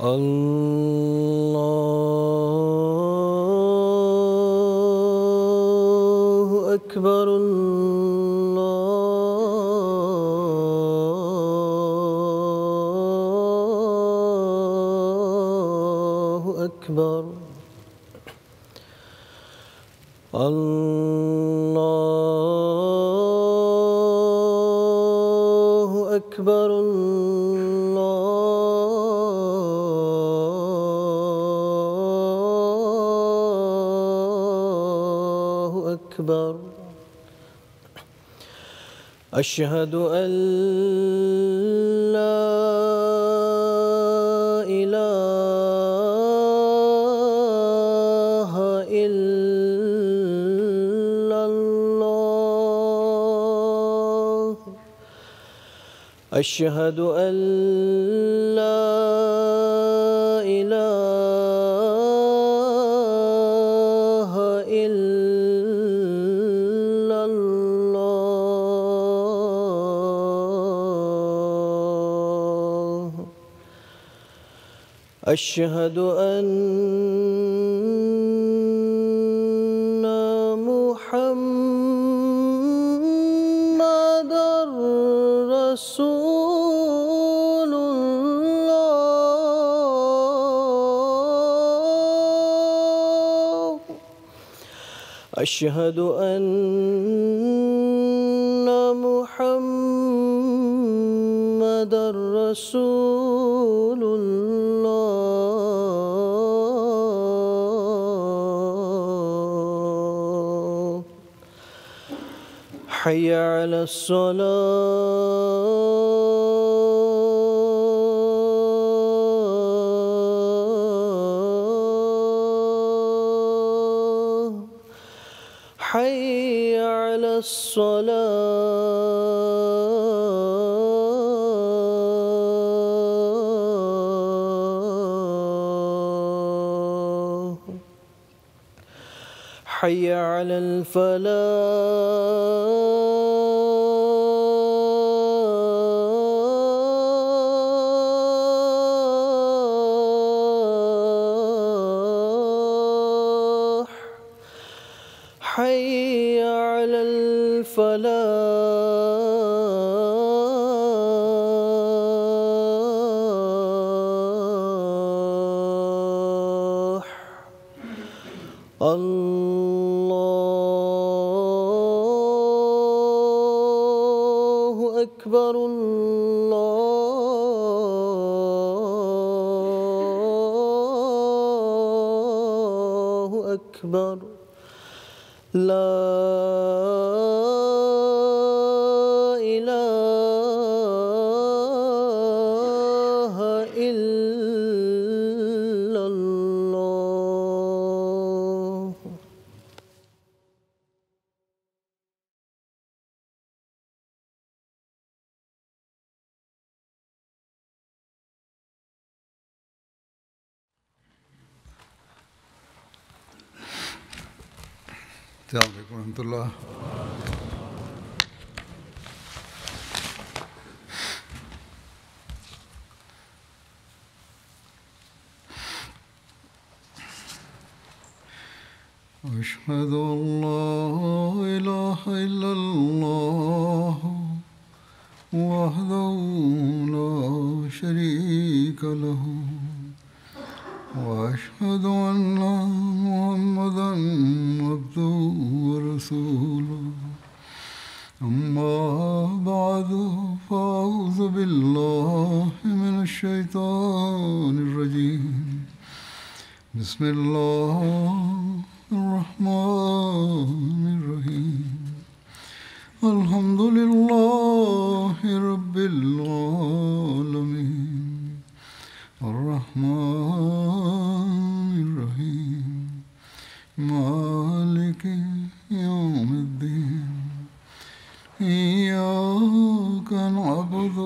الله أكبر الله أكبر الله أكبر الله أكبر أشهد أن لا إله إلا الله أشهد أن لا إله إلا الله أشهد أن محمدًا رسول الله أشهد أن محمدًا رسول الله حي على الصلاة حي على الصلاة حي على الفلاح حي على الفلاح الله أكبر الله أكبر لا إله إلا الله السلام عليكم ورحمة الله. أشهد أن لا إله إلا الله وحده لا شريك له وأشهد أن محمدًا عبده ورسوله أما بعد فأعوذ بالله من الشيطان الرجيم بسم الله الرحمن الرحيم الحمد لله رب العالمين الرحمن الرحيم مالك يوم الدين إياك نعبد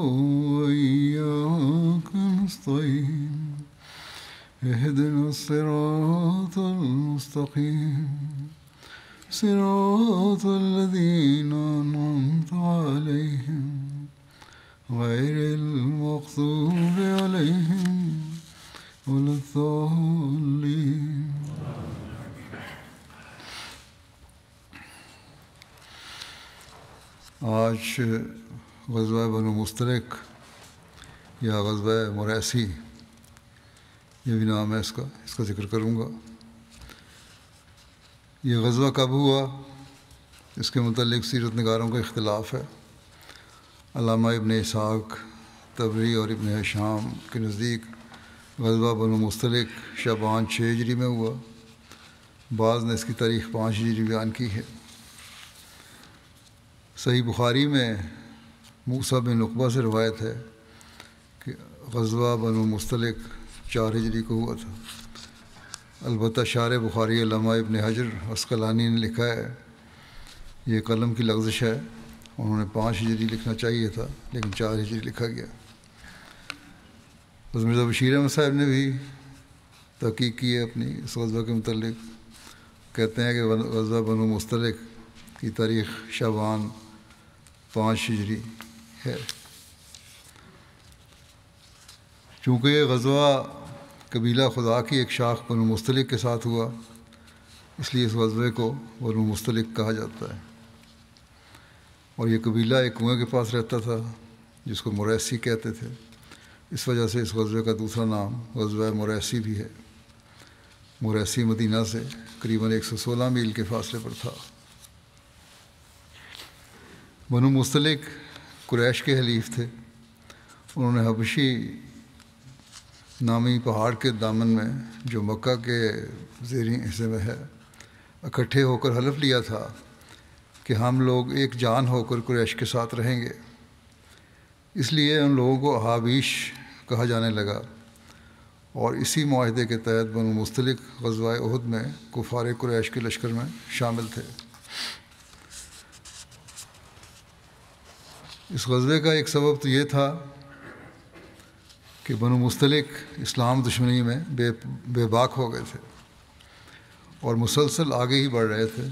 وإياك نستعين اهدنا الصراط المستقيم صراط الذين أنعمت عليهم غير المغضوب عليهم ولا الضالين. آج غزوہ بنو مستلق یا غزوہ مریسی، یہ بھی نام ہے اس کا ذکر کروں گا. یہ غزوہ کب ہوا اس کے متعلق سیرت نگاروں کا اختلاف ہے. علامہ ابن اسحاق طبری اور ابن ہشام کے نزدیک غزوہ بنو مستلق شعبان 6 ہجری میں ہوا. بعض نے اس کی تاریخ 5 ہجری بیان کی ہے. صحیح بخاری میں موسیٰ بن عقبہ سے روایت ہے کہ غزوہ بنو مستلق 4 ہجری کو ہوا تھا. البتہ شارح بخاری علامہ ابن حجر عسقلانی نے لکھا ہے، یہ قلم کی لغزش ہے، انہوں نے 5 ہجری لکھنا چاہیے تھا لیکن 4 ہجری لکھا گیا. حضرت مرزا بشیر احمد صاحب نے بھی تحقیق کی ہے اپنی اس غزوہ کے متعلق. کہتے ہیں کہ غزوہ بنو مستلق کی تاریخ شعبان 5 ہجری ہے. چونکہ یہ غزوہ قبیلہ خدا کی ایک شاخ بنو مستلق کے ساتھ ہوا، اس لیے اس غزوے کو بنو مستلق کہا جاتا ہے. اور یہ قبیلہ ایک کنویں کے پاس رہتا تھا جس کو مریسی کہتے تھے. اس وجہ سے اس غزوے کا دوسرا نام غزوہ مریسی بھی ہے. مریسی مدینہ سے قریباً 116 میل کے فاصلے پر تھا. بنو مستلق قریش کے حلیف تھے. انہوں نے حبشی نامی پہاڑ کے دامن میں جو مکہ کے زیریں حصے میں ہے اکٹھے ہو کر حلف لیا تھا کہ ہم لوگ ایک جان ہو کر قریش کے ساتھ رہیں گے. اس لیے ان لوگوں کو احابیش کہا جانے لگا، اور اسی معاہدے کے تحت بنو مستلق غزوہ احد میں کفار قریش کے لشکر میں شامل تھے. اس غزوے کا ایک سبب تو یہ تھا کہ بنو مستلق اسلام دشمنی میں بے باک ہو گئے تھے اور مسلسل آگے ہی بڑھ رہے تھے.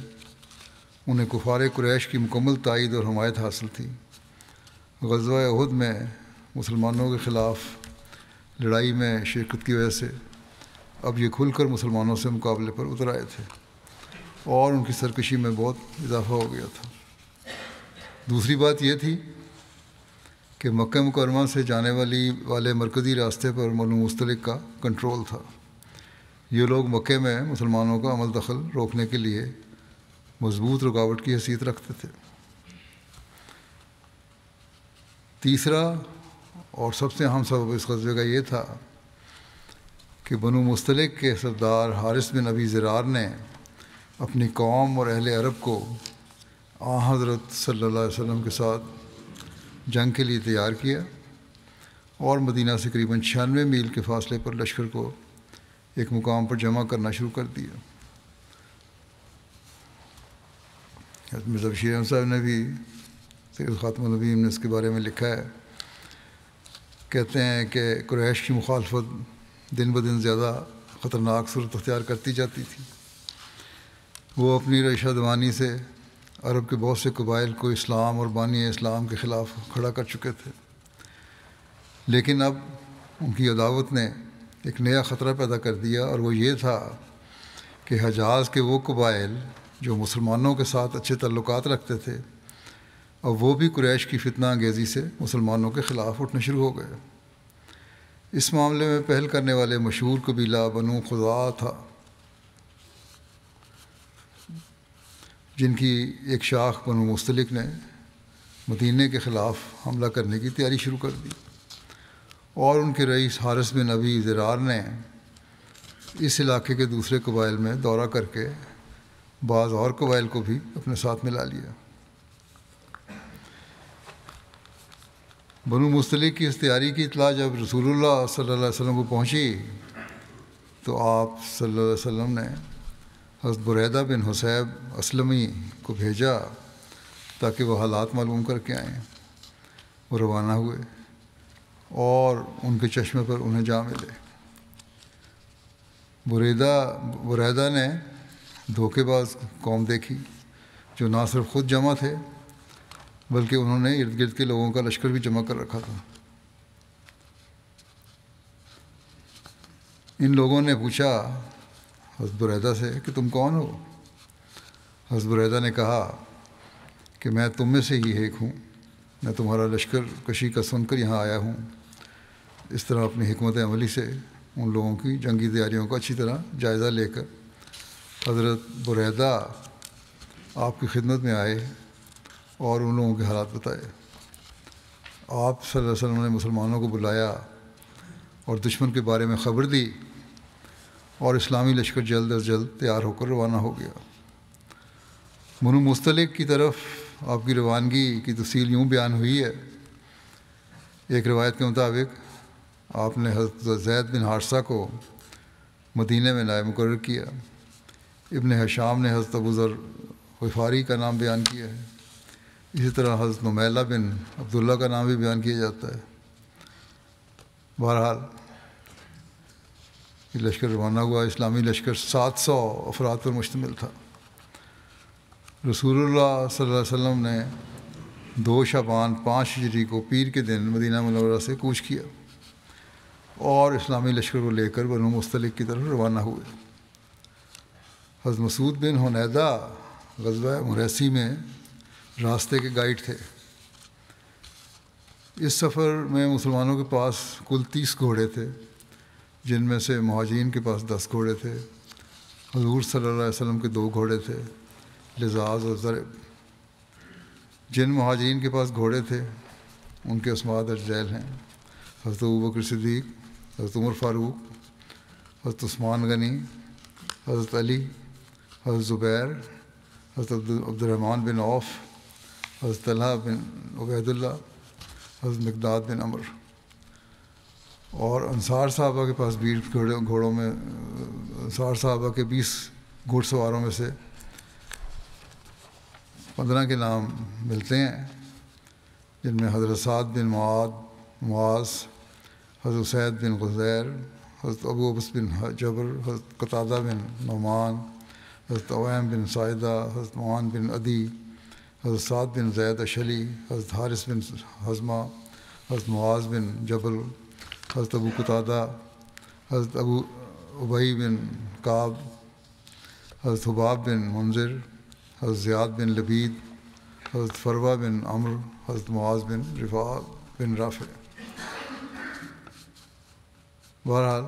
انہیں کفار قریش کی مکمل تائید اور حمایت حاصل تھی. غزوہ احد میں مسلمانوں کے خلاف لڑائی میں شرکت کی وجہ سے اب یہ کھل کر مسلمانوں سے مقابلے پر اتر آئے تھے اور ان کی سرکشی میں بہت اضافہ ہو گیا تھا. دوسری بات یہ تھی کہ مکہ مکرمہ سے جانے والے مرکزی راستے پر بنو مستلق کا کنٹرول تھا. یہ لوگ مکے میں مسلمانوں کا عمل دخل روکنے کے لیے مضبوط رکاوٹ کی حیثیت رکھتے تھے. تیسرا اور سب سے اہم سبب اس غزوے کا یہ تھا کہ بنو مستلق کے سردار حارث بن ابی ذرار نے اپنی قوم اور اہل عرب کو حضرت صلی اللہ علیہ وسلم کے ساتھ جنگ کے لیے تیار کیا اور مدینہ سے قریباً 96 میل کے فاصلے پر لشکر کو ایک مقام پر جمع کرنا شروع کر دیا. حضرت مرزا بشیر احمد صاحب نے بھی سید خاتم النبیین نے اس کے بارے میں لکھا ہے. کہتے ہیں کہ قریش کی مخالفت دن بدن زیادہ خطرناک صورت اختیار کرتی جاتی تھی. وہ اپنی ریشہ دوانی سے عرب کے بہت سے قبائل کو اسلام اور بانی اسلام کے خلاف کھڑا کر چکے تھے، لیکن اب ان کی عداوت نے ایک نیا خطرہ پیدا کر دیا، اور وہ یہ تھا کہ حجاز کے وہ قبائل جو مسلمانوں کے ساتھ اچھے تعلقات رکھتے تھے اب وہ بھی قریش کی فتنہ انگیزی سے مسلمانوں کے خلاف اٹھنا شروع ہو گئے. اس معاملے میں پہل کرنے والے مشہور قبیلہ بنو خزاعہ تھا، جن کی ایک شاخ بنو مستلق نے مدینے کے خلاف حملہ کرنے کی تیاری شروع کر دی، اور ان کے رئیس حارث بن ابی ذرار نے اس علاقے کے دوسرے قبائل میں دورہ کر کے بعض اور قبائل کو بھی اپنے ساتھ ملا لیا. بنو مستلق کی اس تیاری کی اطلاع جب رسول اللہ صلی اللہ علیہ وسلم کو پہنچی تو آپ صلی اللہ علیہ وسلم نے حضرت بریدہ بن حصیب اسلمی کو بھیجا تاکہ وہ حالات معلوم کر کے آئیں۔ وہ روانہ ہوئے اور ان کے چشمے پر انہیں جا ملے۔ بریدہ نے دھوکے باز قوم دیکھی جو نہ صرف خود جمع تھے بلکہ انہوں نے ارد گرد کے لوگوں کا لشکر بھی جمع کر رکھا تھا۔ ان لوگوں نے پوچھا حضرت بریدہ سے کہ تم کون ہو؟ حضرت بریدہ نے کہا کہ میں تم میں سے ہی ایک ہوں، میں تمہارا لشکر کشی کا سن کر یہاں آیا ہوں۔ اس طرح اپنی حکمت عملی سے ان لوگوں کی جنگی تیاریوں کا اچھی طرح جائزہ لے کر حضرت بریدہ آپ کی خدمت میں آئے اور ان لوگوں کے حالات بتائے۔ آپ صلی اللہ علیہ وسلم نے مسلمانوں کو بلایا اور دشمن کے بارے میں خبر دی، اور اسلامی لشکر جلد از جلد تیار ہو کر روانہ ہو گیا۔ بنو مستلق کی طرف آپ کی روانگی کی تفصیل یوں بیان ہوئی ہے۔ ایک روایت کے مطابق آپ نے حضرت زید بن حارثہ کو مدینہ میں نائب مقرر کیا۔ ابن حشام نے حضرت ابو ذر غفاری کا نام بیان کیا ہے۔ اسی طرح حضرت نمیلہ بن عبداللہ کا نام بھی بیان کیا جاتا ہے۔ بہرحال یہ لشکر روانہ ہوا۔ اسلامی لشکر 700 افراد پر مشتمل تھا۔ رسول اللہ صلی اللہ علیہ وسلم نے 2 شعبان 5 ہجری کو پیر کے دن مدینہ منورہ سے کوچ کیا اور اسلامی لشکر کو لے کر بنو مستلق کی طرف روانہ ہوئے۔ حضرت مسعود بن حنیدہ غزوہ مریسی میں راستے کے گائیڈ تھے۔ اس سفر میں مسلمانوں کے پاس کل 30 گھوڑے تھے، جن میں سے مہاجرین کے پاس 10 گھوڑے تھے۔ حضور صلی اللہ علیہ وسلم کے 2 گھوڑے تھے، لزاز اور ضرب۔ جن مہاجرین کے پاس گھوڑے تھے ان کے اسماء درج ذیل ہیں: حضرت ابوبکر صدیق، حضرت عمر فاروق، حضرت عثمان غنی، حضرت علی، حضرت زبیر، حضرت عبد الرحمن بن عوف، حضرت طلحہ بن عبید اللہ، حضرت مقداد بن عمر۔ اور انصار صحابہ کے پاس 20 گھوڑوں میں انصار صحابہ کے 20 گھوڑ سواروں میں سے 15 کے نام ملتے ہیں، جن میں حضرت سعد بن معاذ، حضرت سعید بن غزیر، حضرت ابو عبس بن جبر، حضرت قتادہ بن نعمان، حضرت عویم بن سائدہ، حضرت معان بن عدی، حضرت سعد بن زید اشلی، حضرت حارث بن حزمہ، حضرت معاذ بن جبل، حضرت ابو قتادہ، حضرت ابو ابی بن کعب، حضرت حباب بن منذر، حضرت زیاد بن لبید، حضرت فروہ بن عمرو، حضرت معاذ بن رفاع بن رافع۔ بہرحال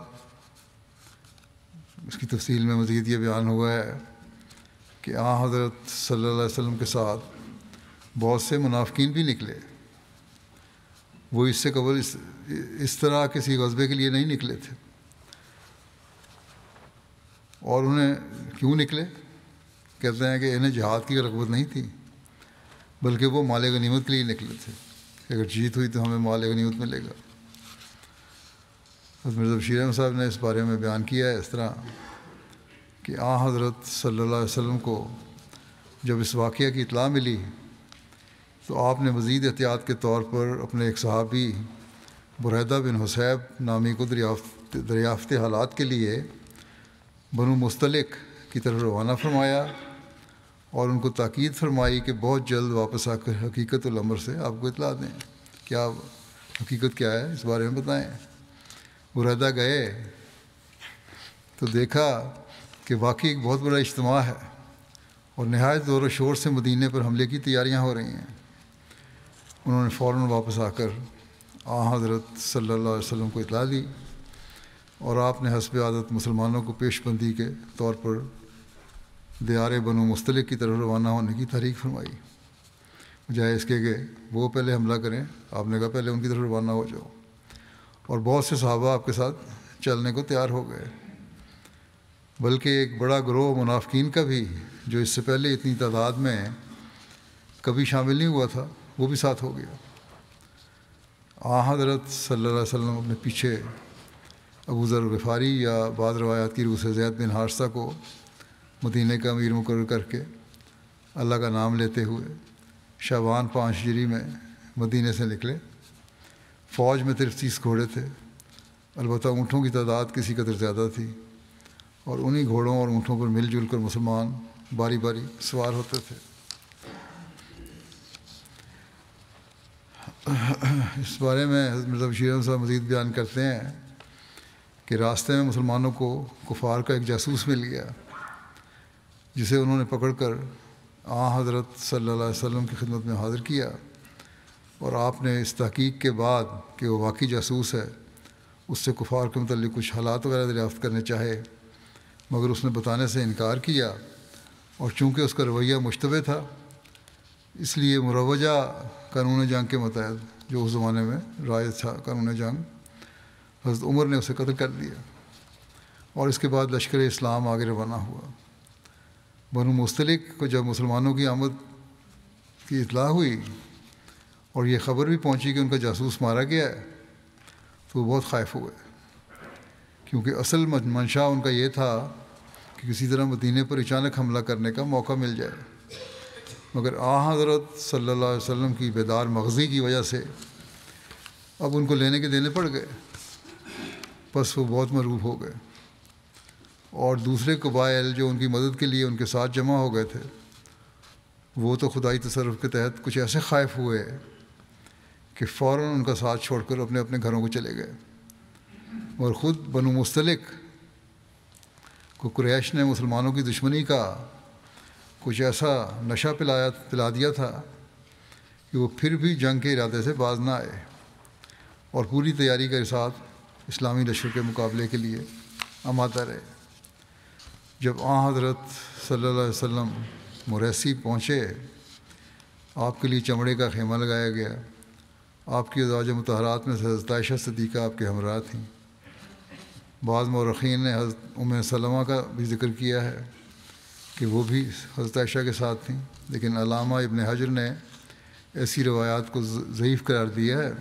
اس کی تفصیل میں مزید یہ بیان ہوا ہے کہ حضرت صلی اللہ علیہ وسلم کے ساتھ بہت سے منافقین بھی نکلے۔ وہ اس سے قبل اس طرح کسی غزبے کے لیے نہیں نکلے تھے۔ اور انہیں کیوں نکلے؟ کہتے ہیں کہ انہیں جہاد کی رغبت نہیں تھی، بلکہ وہ مال غنیمت کے لیے نکلے تھے۔ اگر جیت ہوئی تو ہمیں مال غنیمت ملے گا۔ حضرت مرزا بشیر احمد صاحب نے اس بارے میں بیان کیا ہے اس طرح کہ حضرت صلی اللہ علیہ وسلم کو جب اس واقعہ کی اطلاع ملی تو آپ نے مزید احتیاط کے طور پر اپنے ایک صحابی بریدہ بن حصیب نامی کو دریافت حالات کے لیے بنو مستلق کی طرف روانہ فرمایا اور ان کو تاکید فرمائی کہ بہت جلد واپس آ کر حقیقت الامر سے آپ کو اطلاع دیں۔ کیا حقیقت کیا ہے اس بارے میں بتائیں۔ بریدہ گئے تو دیکھا کہ واقعی ایک بہت بڑا اجتماع ہے اور نہایت زور و شور سے مدینے پر حملے کی تیاریاں ہو رہی ہیں۔ انہوں نے فوراً واپس آ کر حضرت صلی اللہ علیہ وسلم کو اطلاع دی اور آپ نے حسب عادت مسلمانوں کو پیش بندی کے طور پر دیار بنو مستلق کی طرف روانہ ہونے کی تحریک فرمائی، بجائے اس کے کہ وہ پہلے حملہ کریں۔ آپ نے کہا پہلے ان کی طرف روانہ ہو جاؤ، اور بہت سے صحابہ آپ کے ساتھ چلنے کو تیار ہو گئے، بلکہ ایک بڑا گروہ منافقین کا بھی جو اس سے پہلے اتنی تعداد میں کبھی شامل نہیں ہوا تھا وہ بھی ساتھ ہو گیا۔ حضرت صلی اللہ علیہ وسلم اپنے پیچھے ابو ذر غفاری یا بعض روایات کی روح سے زید بن حارثہ کو مدینہ کا امیر مقرر کر کے اللہ کا نام لیتے ہوئے شعبان 5 ہجری میں مدینہ سے نکلے۔ فوج میں 33 گھوڑے تھے، البتہ اونٹوں کی تعداد کسی قدر زیادہ تھی، اور انہی گھوڑوں اور اونٹوں پر مل جل کر مسلمان باری باری سوار ہوتے تھے۔ اس بارے میں حضرت مرزا بشیر احمد صاحب مزید بیان کرتے ہیں کہ راستے میں مسلمانوں کو کفار کا ایک جاسوس مل گیا، جسے انہوں نے پکڑ کر حضرت صلی اللہ علیہ وسلم کی خدمت میں حاضر کیا، اور آپ نے اس تحقیق کے بعد کہ وہ واقعی جاسوس ہے اس سے کفار کے متعلق کچھ حالات وغیرہ دریافت کرنے چاہے، مگر اس نے بتانے سے انکار کیا، اور چونکہ اس کا رویہ مشتبہ تھا اس لیے مروجہ قانون جنگ کے متحد جو اس زمانے میں رائج تھا قانون جنگ، حضرت عمر نے اسے قتل کر دیا، اور اس کے بعد لشکر اسلام آگے روانہ ہوا۔ بنو مستلق کو جب مسلمانوں کی آمد کی اطلاع ہوئی اور یہ خبر بھی پہنچی کہ ان کا جاسوس مارا گیا ہے تو وہ بہت خائف ہوئے، کیونکہ اصل منشا ان کا یہ تھا کہ کسی طرح مدینے پر اچانک حملہ کرنے کا موقع مل جائے، مگر حضرت صلی اللہ علیہ وسلم کی بیدار مغزی کی وجہ سے اب ان کو لینے کے دینے پڑ گئے، بس وہ بہت مرعوب ہو گئے، اور دوسرے قبائل جو ان کی مدد کے لیے ان کے ساتھ جمع ہو گئے تھے وہ تو خدائی تصرف کے تحت کچھ ایسے خائف ہوئے کہ فوراً ان کا ساتھ چھوڑ کر اپنے اپنے گھروں کو چلے گئے، اور خود بنو مستلق کو قریش نے مسلمانوں کی دشمنی کا کچھ ایسا نشہ پلا دیا تھا کہ وہ پھر بھی جنگ کے ارادے سے باز نہ آئے، اور پوری تیاری کے ساتھ اسلامی لشکر کے مقابلے کے لیے آمادہ رہے۔ جب حضرت صلی اللہ علیہ وسلم مریسی پہنچے، آپ کے لیے چمڑے کا خیمہ لگایا گیا۔ آپ کی ازواج مطہرات میں سے حضرت عائشہ صدیقہ آپ کے ہمراہ تھیں۔ بعض مورخین نے حضرت ام سلمہ کا بھی ذکر کیا ہے کہ وہ بھی حضرت عائشہ کے ساتھ تھیں، لیکن علامہ ابن حجر نے ایسی روایات کو ضعیف قرار دیا ہے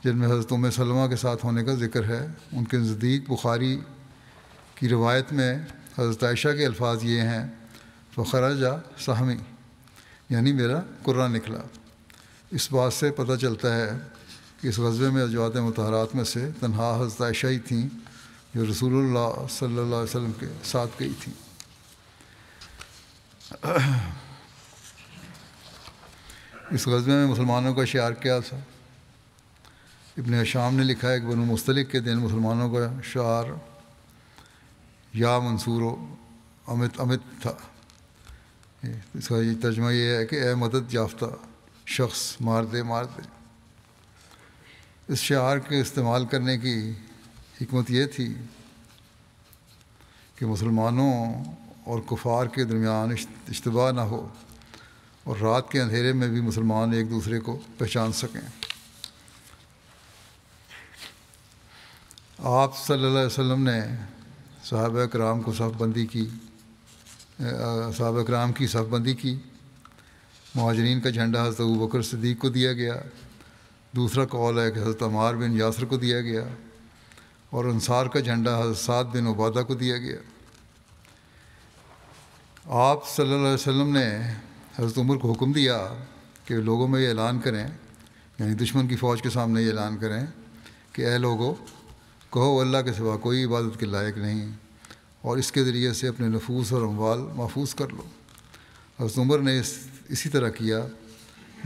جن میں حضرت ام سلمہ کے ساتھ ہونے کا ذکر ہے۔ ان کے نزدیک بخاری کی روایت میں حضرت عائشہ کے الفاظ یہ ہیں فخرج سہمی، یعنی میرا قرہ نکلا۔ اس بات سے پتہ چلتا ہے کہ اس غزوے میں ازواج مطہرات میں سے تنہا حضرت عائشہ ہی تھیں جو رسول اللہ صلی اللہ علیہ وسلم کے ساتھ گئی تھیں۔ اس غزوے میں مسلمانوں کا شعار کیا تھا؟ ابن ہشام نے لکھا ہے کہ بنو مستلق کے دن مسلمانوں کا شعار یا منصور و امت تھا۔ اس کا یہ ترجمہ یہ ہے کہ اے مدد یافتہ شخص مار دے مار دے۔ اس شعار کے استعمال کرنے کی حکمت یہ تھی کہ مسلمانوں اور کفار کے درمیان اشتباہ نہ ہو اور رات کے اندھیرے میں بھی مسلمان ایک دوسرے کو پہچان سکیں۔ آپ صلی اللہ علیہ وسلم نے صحابہ کرام کی صف بندی کی۔ مہاجرین کا جھنڈا حضرت ابوبکر صدیق کو دیا گیا، دوسرا قول ہے کہ حضرت عمار بن یاسر کو دیا گیا، اور انصار کا جھنڈا حضرت سعد بن عبادہ کو دیا گیا۔ آپ صلی اللہ علیہ وسلم نے حضرت عمر کو حکم دیا کہ لوگوں میں یہ اعلان کریں، یعنی دشمن کی فوج کے سامنے یہ اعلان کریں کہ اے لوگوں، کہو اللہ کے سوا کوئی عبادت کے لائق نہیں، اور اس کے ذریعے سے اپنے نفوس اور اموال محفوظ کر لو۔ حضرت عمر نے اسی طرح کیا،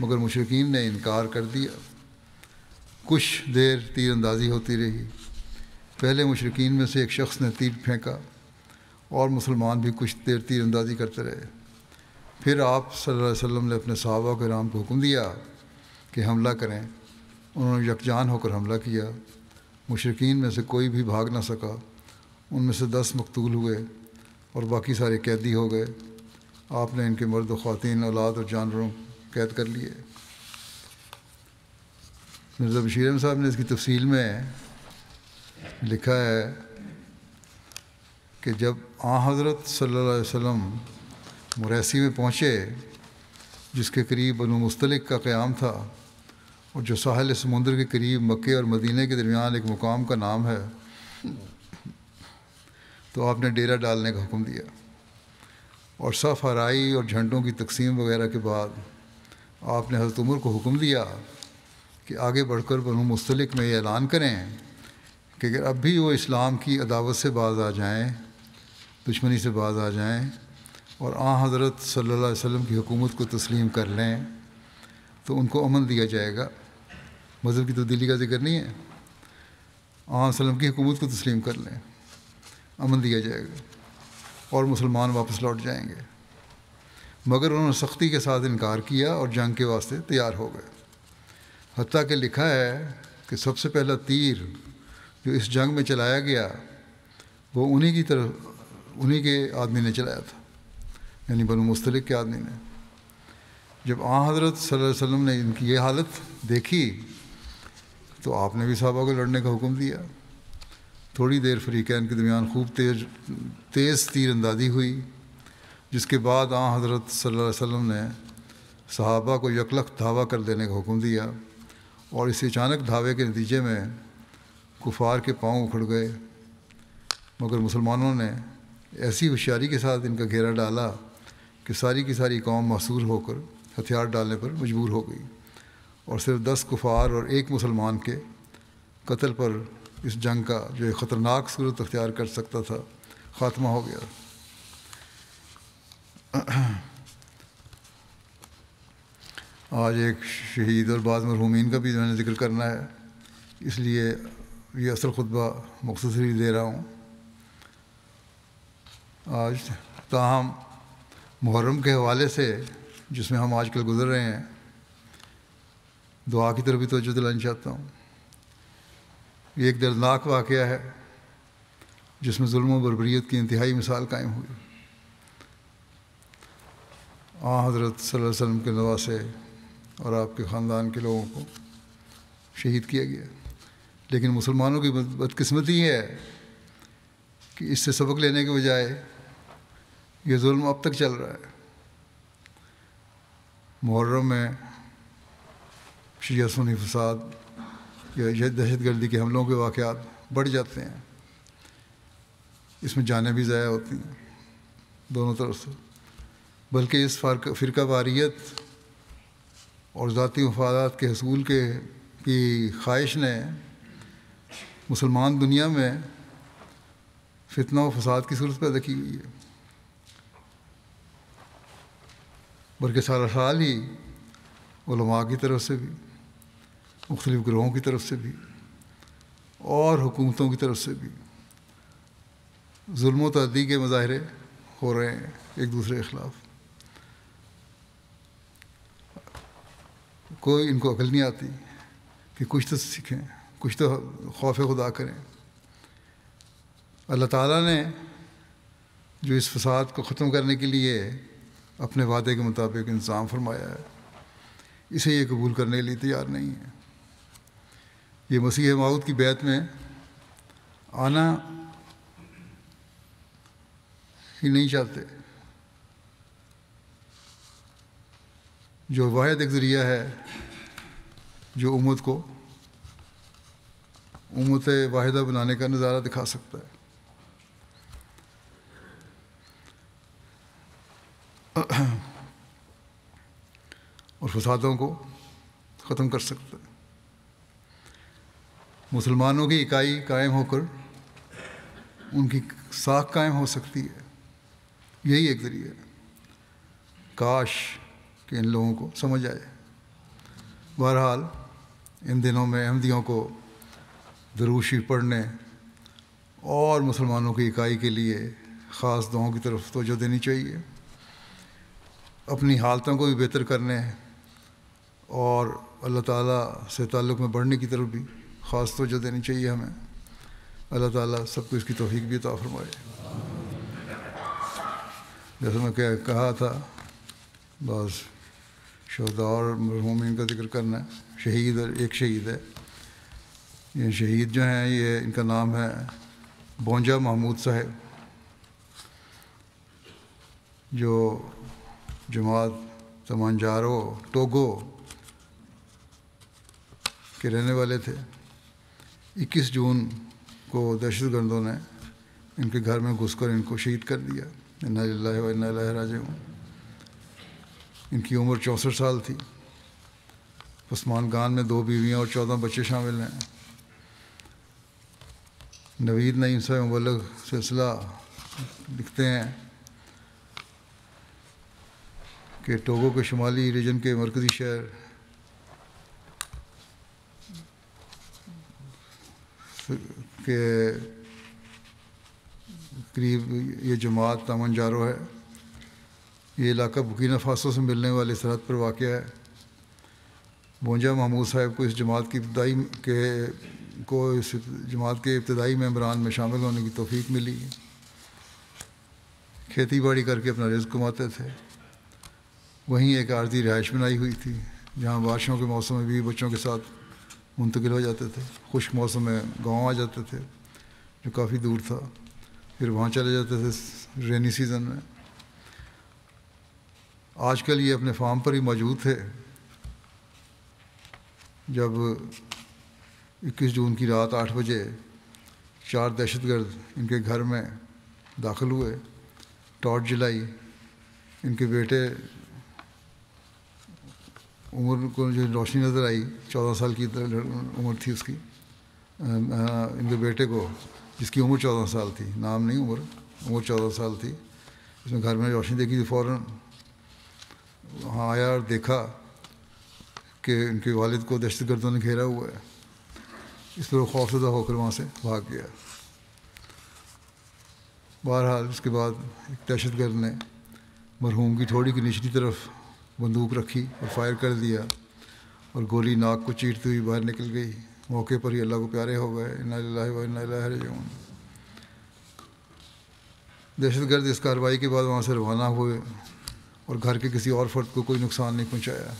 مگر مشرکین نے انکار کر دیا۔ کچھ دیر تیر اندازی ہوتی رہی۔ پہلے مشرکین میں سے ایک شخص نے تیر پھینکا اور مسلمان بھی کچھ دیر تیر اندازی کرتے رہے۔ پھر آپ صلی اللہ علیہ وسلم نے اپنے صحابہ کرام کو حکم دیا کہ حملہ کریں۔ انہوں نے یکجان ہو کر حملہ کیا۔ مشرکین میں سے کوئی بھی بھاگ نہ سکا۔ ان میں سے 10 مقتول ہوئے اور باقی سارے قیدی ہو گئے۔ آپ نے ان کے مرد و خواتین، اولاد اور جانوروں قید کر لیے۔ مرزا بشیر احمد صاحب نے اس کی تفصیل میں لکھا ہے کہ جب حضرت صلی اللہ علیہ وسلم مریسی میں پہنچے، جس کے قریب بنو مستلق کا قیام تھا، اور جو ساحل سمندر کے قریب مکے اور مدینہ کے درمیان ایک مقام کا نام ہے، تو آپ نے ڈیرا ڈالنے کا حکم دیا، اور صف آرائی اور جھنڈوں کی تقسیم وغیرہ کے بعد آپ نے حضرت عمر کو حکم دیا کہ آگے بڑھ کر بنو مستلق میں یہ اعلان کریں کہ اگر اب بھی وہ اسلام کی عداوت سے باز آ جائیں، دشمنی سے باز آ جائیں اور حضرت صلی اللہ علیہ وسلم کی حکومت کو تسلیم کر لیں تو ان کو امن دیا جائے گا۔ مذہب کی تبدیلی کا ذکر نہیں ہے، وسلم کی حکومت کو تسلیم کر لیں، امن دیا جائے گا اور مسلمان واپس لوٹ جائیں گے۔ مگر انہوں نے سختی کے ساتھ انکار کیا اور جنگ کے واسطے تیار ہو گئے، حتیٰ کہ لکھا ہے کہ سب سے پہلا تیر جو اس جنگ میں چلایا گیا وہ انہی کے آدمی نے چلایا تھا، یعنی بنو مستلق کے آدمی نے۔ جب حضرت صلی اللہ علیہ وسلم نے ان کی یہ حالت دیکھی تو آپ نے بھی صحابہ کو لڑنے کا حکم دیا۔ تھوڑی دیر فریقین کے درمیان خوب تیز تیر اندازی ہوئی، جس کے بعد حضرت صلی اللہ علیہ وسلم نے صحابہ کو یکلخت دھاوا کر دینے کا حکم دیا، اور اس اچانک دھاوے کے نتیجے میں کفار کے پاؤں اکھڑ گئے، مگر مسلمانوں نے ایسی ہوشیاری کے ساتھ ان کا گھیرا ڈالا کہ ساری کی ساری قوم محصور ہو کر ہتھیار ڈالنے پر مجبور ہو گئی، اور صرف 10 کفار اور 1 مسلمان کے قتل پر اس جنگ کا جو ایک خطرناک صورت اختیار کر سکتا تھا خاتمہ ہو گیا۔ آج ایک شہید اور بعض مرحومین کا بھی میں نے ذکر کرنا ہے، اس لیے یہ اصل خطبہ مختصری دے رہا ہوں۔ آج تاہم محرم کے حوالے سے جس میں ہم آج کل گزر رہے ہیں، دعا کی طرف بھی توجہ دلانا چاہتا ہوں۔ یہ ایک دردناک واقعہ ہے جس میں ظلم و بربریت کی انتہائی مثال قائم ہوئی۔ حضرت صلی اللہ علیہ وسلم کے نواسے اور آپ کے خاندان کے لوگوں کو شہید کیا گیا، لیکن مسلمانوں کی بدقسمتی ہے کہ اس سے سبق لینے کے بجائے یہ ظلم اب تک چل رہا ہے۔ محرم میں شیعہ سنی فساد یا دہشت گردی کے حملوں کے واقعات بڑھ جاتے ہیں، اس میں جانیں بھی ضائع ہوتی ہیں دونوں طرف سے، بلکہ اس فرقہ واریت اور ذاتی مفادات کے حصول کی خواہش نے مسلمان دنیا میں فتنہ و فساد کی صورت پیدا کی ہوئی ہے، بلکہ سارا سال ہی علماء کی طرف سے بھی، مختلف گروہوں کی طرف سے بھی اور حکومتوں کی طرف سے بھی ظلم و تعدی کے مظاہرے ہو رہے ہیں ایک دوسرے کے خلاف۔ کوئی ان کو عقل نہیں آتی کہ کچھ تو سیکھیں، کچھ تو خوف خدا کریں۔ اللہ تعالیٰ نے جو اس فساد کو ختم کرنے کے لیے اپنے وعدے کے مطابق انتظام فرمایا ہے، اسے یہ قبول کرنے کے لیے تیار نہیں ہے۔ یہ مسیح موعود کی بیعت میں آنا ہی نہیں چاہتے، جو واحد ایک ذریعہ ہے جو امت واحدہ بنانے کا نظارہ دکھا سکتا ہے۔ اور فسادوں کو ختم کر سکتا ہے۔ مسلمانوں کی اکائی قائم ہو کر ان کی ساکھ قائم ہو سکتی ہے، یہی ایک ذریعہ ہے۔ کاش کہ ان لوگوں کو سمجھ آئے۔ بہرحال ان دنوں میں احمدیوں کو درود شریف پڑھنے اور مسلمانوں کی اکائی کے لیے خاص دعاؤں کی طرف توجہ دینی چاہیے، اپنی حالتوں کو بھی بہتر کرنے اور اللہ تعالیٰ سے تعلق میں بڑھنے کی طرف بھی خاص توجہ دینی چاہیے ہمیں۔ اللہ تعالیٰ سب کو اس کی توفیق بھی عطا فرمائے۔ جیسے میں کہا تھا، بعض شہداء اور مرحومین کا ذکر کرنا ہے۔ شہید اور ایک شہید ہے، یہ شہید جو ہیں یہ ان کا نام ہے بونجا محمود صاحب، جو جماعت تمانجارو ٹوگو کے رہنے والے تھے۔ 21 جون کو دہشت گردوں نے ان کے گھر میں گھس کر ان کو شہید کر دیا۔ انا للہ و انا الیہ راجعون۔ ان کی عمر 64 سال تھی۔ پسمانگان میں 2 بیویاں اور 14 بچے شامل ہیں۔ نوید نعیم صاحب مبلغ سلسلہ لکھتے ہیں کہ ٹوگو کے شمالی ریجن کے مرکزی شہر کے قریب یہ جماعت تامنجارو ہے۔ یہ علاقہ برکینا فاسو سے ملنے والی سرحد پر واقع ہے۔ بونجا محمود صاحب کو اس جماعت کے ابتدائی ممبران میں شامل ہونے کی توفیق ملی۔ کھیتی باڑی کر کے اپنا رزق کماتے تھے۔ وہیں ایک عارضی رہائش بنائی ہوئی تھی جہاں بارشوں کے موسم میں بیوی بچوں کے ساتھ منتقل ہو جاتے تھے۔ خشک موسم میں گاؤں آ جاتے تھے جو کافی دور تھا، پھر وہاں چلے جاتے تھے رینی سیزن میں۔ آج کل یہ اپنے فارم پر ہی موجود تھے جب 21 جون کی رات 8 بجے 4 دہشت گرد ان کے گھر میں داخل ہوئے، ٹارچ جلائی۔ ان کے بیٹے عمر کو جو روشنی نظر آئی، 14 سال کی عمر تھی اس کی، ان کے بیٹے کو جس کی عمر 14 سال تھی، نام نہیں عمر 14 سال تھی، اس میں گھر میں روشنی دیکھی تو فوراً وہاں آیا اور دیکھا کہ ان کے والد کو دہشت گردوں نے گھیرا ہوا ہے۔ اس پر وہ خوفزدہ ہو کر وہاں سے بھاگ گیا۔ بہرحال اس کے بعد ایک دہشت گرد نے مرحوم کی تھوڑی کی نچلی طرف بندوق رکھی اور فائر کر دیا اور گولی ناک کو چیرتے ہوئی باہر نکل گئی۔ موقع پر ہی اللہ کو پیارے ہو گئے۔ انا للہ و انا الیہ راجعون۔ دہشت گرد اس کارروائی کے بعد وہاں سے روانہ ہوئے اور گھر کے کسی اور فرد کو کوئی نقصان نہیں پہنچایا۔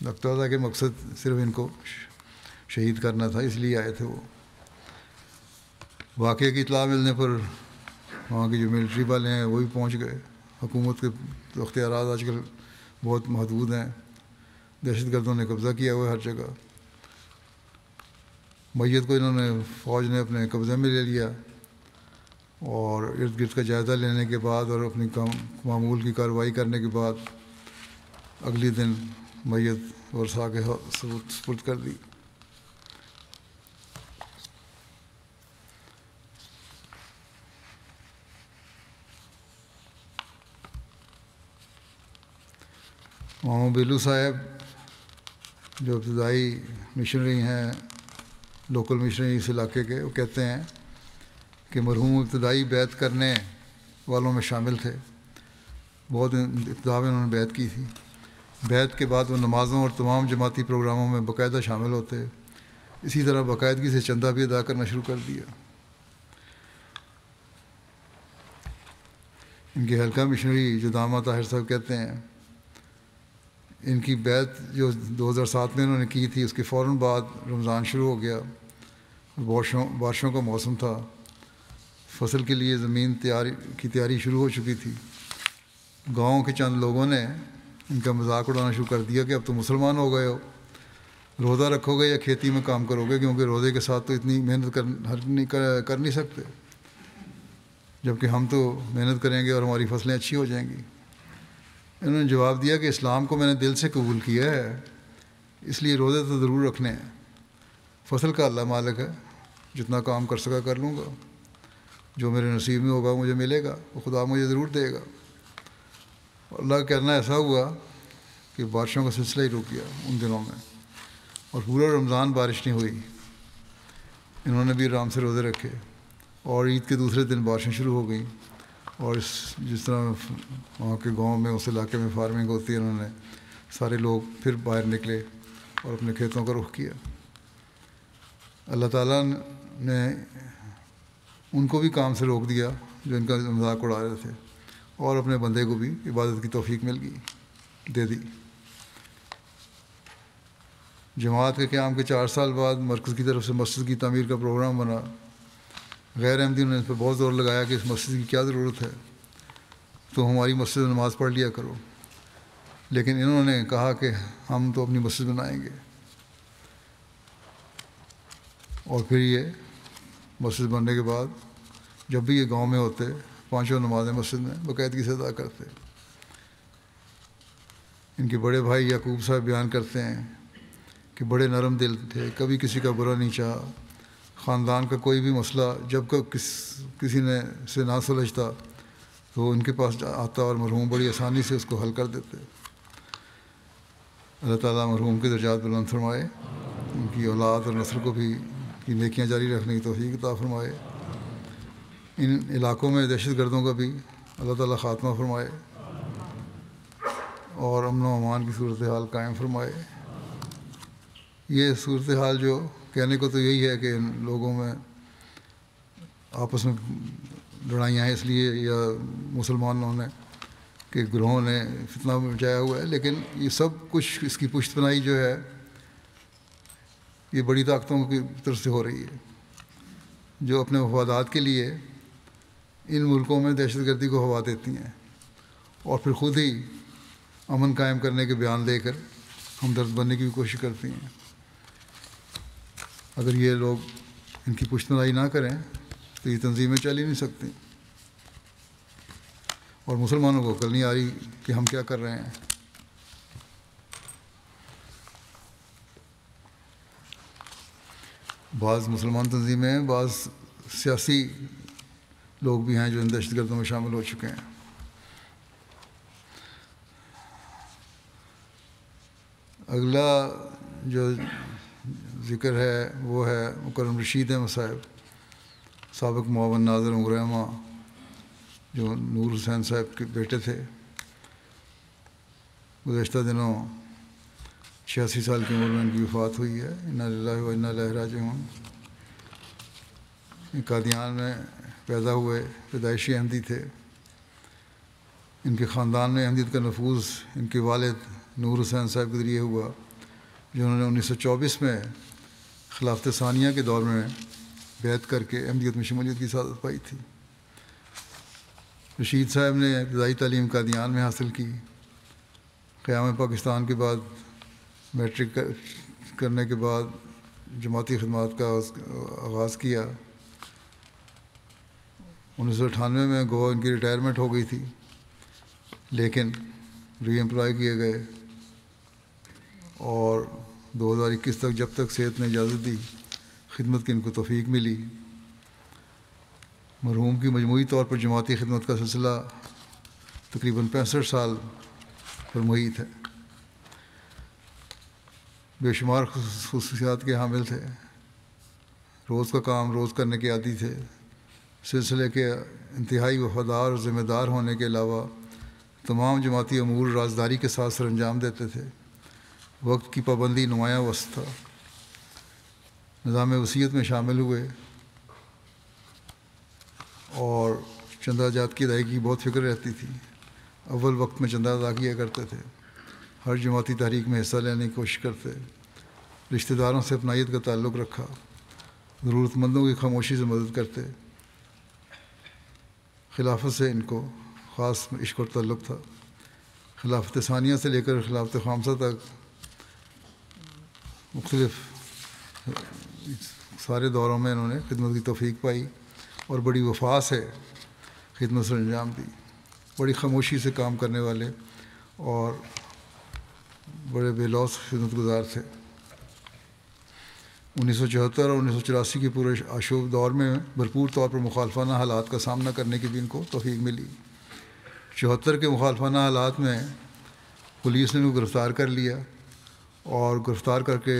لگتا تھا کہ مقصد صرف ان کو شہید کرنا تھا، اس لیے آئے تھے وہ۔ واقعے کی اطلاع ملنے پر وہاں کے جو ملٹری والے ہیں وہ بھی پہنچ گئے۔ حکومت کے اختیارات آج کل بہت محدود ہیں، دہشت گردوں نے قبضہ کیا ہوا ہے ہر جگہ۔ میت کو انہوں نے فوج نے اپنے قبضے میں لے لیا اور ارد گرد کا جائزہ لینے کے بعد اور اپنی معمول کی کارروائی کرنے کے بعد اگلی دن میت ورثاء کے سپرد کر دی۔ محمد بیلو صاحب جو ابتدائی مشنری ہیں، لوکل مشنری اس علاقے کے، وہ کہتے ہیں کہ مرحوم ابتدائی بیعت کرنے والوں میں شامل تھے۔ بہت ابتدا میں انہوں نے بیعت کی تھی۔ بیعت کے بعد وہ نمازوں اور تمام جماعتی پروگراموں میں باقاعدہ شامل ہوتے۔ اسی طرح باقاعدگی سے چندہ بھی ادا کرنا شروع کر دیا۔ ان کے حلقہ مشنری جو دامہ طاہر صاحب کہتے ہیں، ان کی بیعت جو 2007 میں انہوں نے کی تھی، اس کے فوراً بعد رمضان شروع ہو گیا، بارشوں کا موسم تھا، فصل کے لیے زمین کی تیاری شروع ہو چکی تھی۔ گاؤں کے چند لوگوں نے ان کا مذاق اڑانا شروع کر دیا کہ اب تو مسلمان ہو گئے ہو، روزہ رکھو گے یا کھیتی میں کام کرو گے، کیونکہ روزے کے ساتھ تو اتنی محنت کر نہیں سکتے، جبکہ ہم تو محنت کریں گے اور ہماری فصلیں اچھی ہو جائیں گی۔ انہوں نے جواب دیا کہ اسلام کو میں نے دل سے قبول کیا ہے، اس لیے روزے تو ضرور رکھنے ہیں، فصل کا اللہ مالک ہے، جتنا کام کر سکا کر لوں گا، جو میرے نصیب میں ہوگا مجھے ملے گا، وہ خدا مجھے ضرور دے گا۔ اللہ کا کہنا ایسا ہوا کہ بارشوں کا سلسلہ ہی رک گیا ان دنوں میں، اور پورا رمضان بارش نہیں ہوئی۔ انہوں نے بھی آرام سے روزے رکھے، اور عید کے دوسرے دن بارشیں شروع ہو گئیں، اور جس طرح وہاں کے گاؤں میں اس علاقے میں فارمنگ ہوتی ہے، انہوں نے سارے لوگ پھر باہر نکلے اور اپنے کھیتوں کا رخ کیا۔ اللہ تعالیٰ نے ان کو بھی کام سے روک دیا جو ان کا مذاق اڑا رہے تھے، اور اپنے بندے کو بھی عبادت کی توفیق دے دی۔ جماعت کے قیام کے 4 سال بعد مرکز کی طرف سے مسجد کی تعمیر کا پروگرام بنا۔ غیر احمدیوں نے اس پر بہت زور لگایا کہ اس مسجد کی کیا ضرورت ہے، تو ہماری مسجد میں نماز پڑھ لیا کرو۔ لیکن انہوں نے کہا کہ ہم تو اپنی مسجد بنائیں گے، اور پھر یہ مسجد بننے کے بعد جب بھی یہ گاؤں میں ہوتے 5 نمازیں مسجد میں باقاعدگی سے ادا کرتے۔ ان کے بڑے بھائی یعقوب صاحب بیان کرتے ہیں کہ بڑے نرم دل تھے، کبھی کسی کا برا نہیں چاہا، خاندان کا کوئی بھی مسئلہ جب کسی نے سے نہ سلجھتا تو وہ ان کے پاس آتا اور مرحوم بڑی آسانی سے اس کو حل کر دیتے۔ اللہ تعالیٰ مرحوم کے درجات بلند فرمائے، ان کی اولاد اور نسل کو بھی کی نیکیاں جاری رکھنے کی توفیق عطا فرمائے۔ ان علاقوں میں دہشت گردوں کا بھی اللہ تعالیٰ خاتمہ فرمائے اور امن و امان کی صورتحال قائم فرمائے۔ یہ صورتحال جو کہنے کو تو یہی ہے کہ ان لوگوں میں آپس میں لڑائیاں ہیں اس لیے، یا مسلمانوں نے کہ گروہوں نے فتنہ مچایا ہوا ہے، لیکن یہ سب کچھ اس کی پشت پناہی جو ہے یہ بڑی طاقتوں کی طرف سے ہو رہی ہے، جو اپنے مفادات کے لیے ان ملکوں میں دہشت گردی کو ہوا دیتی ہیں اور پھر خود ہی امن قائم کرنے کے بیان دے کر ہمدرد بننے کی بھی کوشش کرتی ہیں۔ اگر یہ لوگ ان کی پشت پناہی نہ کریں تو یہ تنظیمیں چل ہی نہیں سکتی، اور مسلمانوں کو عقل نہیں آ رہی کہ ہم کیا کر رہے ہیں۔ بعض مسلمان تنظیمیں ہیں، بعض سیاسی لوگ بھی ہیں جو ان دہشت گردوں میں شامل ہو چکے ہیں۔ اگلا جو ذکر ہے وہ ہے مکرم رشید احمد صاحب، سابق معاون ناظر امور جو نور حسین صاحب کے بیٹے تھے۔ گزشتہ دنوں 86 سال کی عمر میں ان کی وفات ہوئی ہے۔ انا للہ و انا الیہ راجعون۔ قادیان میں پیدا ہوئے، پیدائشی احمدی تھے۔ ان کے خاندان میں احمدیت کا نفوذ ان کے والد نور حسین صاحب کے ذریعے ہوا، جنہوں نے 1924 میں خلافت ثانیہ کے دور میں بیعت کر کے احمدیت میں شمولیت کی سعادت پائی تھی۔ رشید صاحب نے ابتدائی تعلیم قادیان میں حاصل کی۔ قیام پاکستان کے بعد میٹرک کرنے کے بعد جماعتی خدمات کا آغاز کیا۔ 1998 میں گو ان کی ریٹائرمنٹ ہو گئی تھی، لیکن ری امپلائی کیے گئے اور 2021 تک جب تک صحت نے اجازت دی خدمت کی ان کو توفیق ملی۔ مرحوم کی مجموعی طور پر جماعتی خدمت کا سلسلہ تقریباً 65 سال پر محیط ہے۔ بے شمار خصوصیات کے حامل تھے، روز کا کام روز کرنے کے عادی تھے، سلسلے کے انتہائی وفادار اور ذمہ دار ہونے کے علاوہ تمام جماعتی امور رازداری کے ساتھ سر انجام دیتے تھے۔ وقت کی پابندی نمایاں وصف تھا۔ نظام وصیت میں شامل ہوئے اور چندہ جات کی ادائیگی کی بہت فکر رہتی تھی۔ اول وقت میں چندہ ادا کیا کرتے تھے، ہر جماعتی تحریک میں حصہ لینے کی کوشش کرتے، رشتہ داروں سے اپنائیت کا تعلق رکھا، ضرورت مندوں کی خاموشی سے مدد کرتے۔ خلافت سے ان کو خاص عشق اور تعلق تھا۔ خلافت ثانیہ سے لے کر خلافت خامسہ تک مختلف سارے دوروں میں انہوں نے خدمت کی توفیق پائی اور بڑی وفا سے خدمت سر انجام دی۔ بڑی خاموشی سے کام کرنے والے اور بڑے بے لوث خدمت گزار تھے۔ 1974 اور 1984 کے پورے آشوب دور میں بھرپور طور پر مخالفانہ حالات کا سامنا کرنے کی بھی ان کو توفیق ملی۔ 74 کے مخالفانہ حالات میں پولیس نے ان کو گرفتار کر لیا اور گرفتار کر کے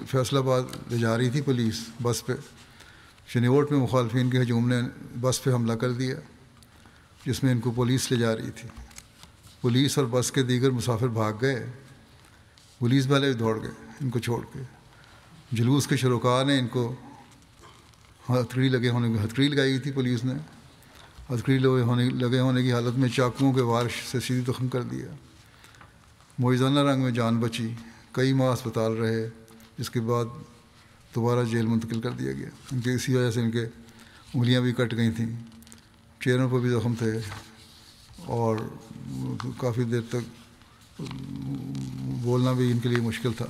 فیصل آباد لے جا رہی تھی پولیس بس پہ۔ شنیوٹ میں مخالفین کے ہجوم نے بس پہ حملہ کر دیا، جس میں ان کو پولیس لے جا رہی تھی۔ پولیس اور بس کے دیگر مسافر بھاگ گئے، پولیس والے بھی دوڑ گئے ان کو چھوڑ کے۔ جلوس کے شرکاء نے ان کو ہتھکڑی لگائی ہوئی تھی، پولیس نے ہتھکڑی لگے ہونے کی حالت میں چاقوؤں کے وار سے سیدھی زخم کر دیا۔ موئزانہ رنگ میں جان بچی، کئی ماہ اسپتال رہے، جس کے بعد دوبارہ جیل منتقل کر دیا گیا۔ ان کے اسی وجہ سے ان کے انگلیاں بھی کٹ گئی تھیں، چہروں پر بھی زخم تھے اور کافی دیر تک بولنا بھی ان کے لیے مشکل تھا،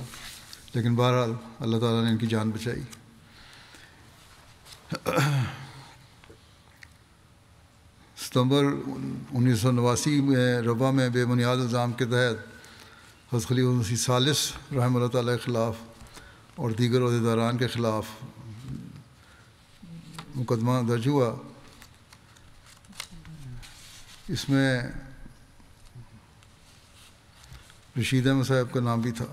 لیکن بہرحال اللہ تعالیٰ نے ان کی جان بچائی۔ ستمبر 1989 میں ربا میں بے بنیاد الزام کے تحت حضرت خلیفہ مسیح ثالث رحمہ اللہ تعالیٰ کے خلاف اور دیگر عہدیداران کے خلاف مقدمہ درج ہوا۔ اس میں رشید احمد صاحب کا نام بھی تھا،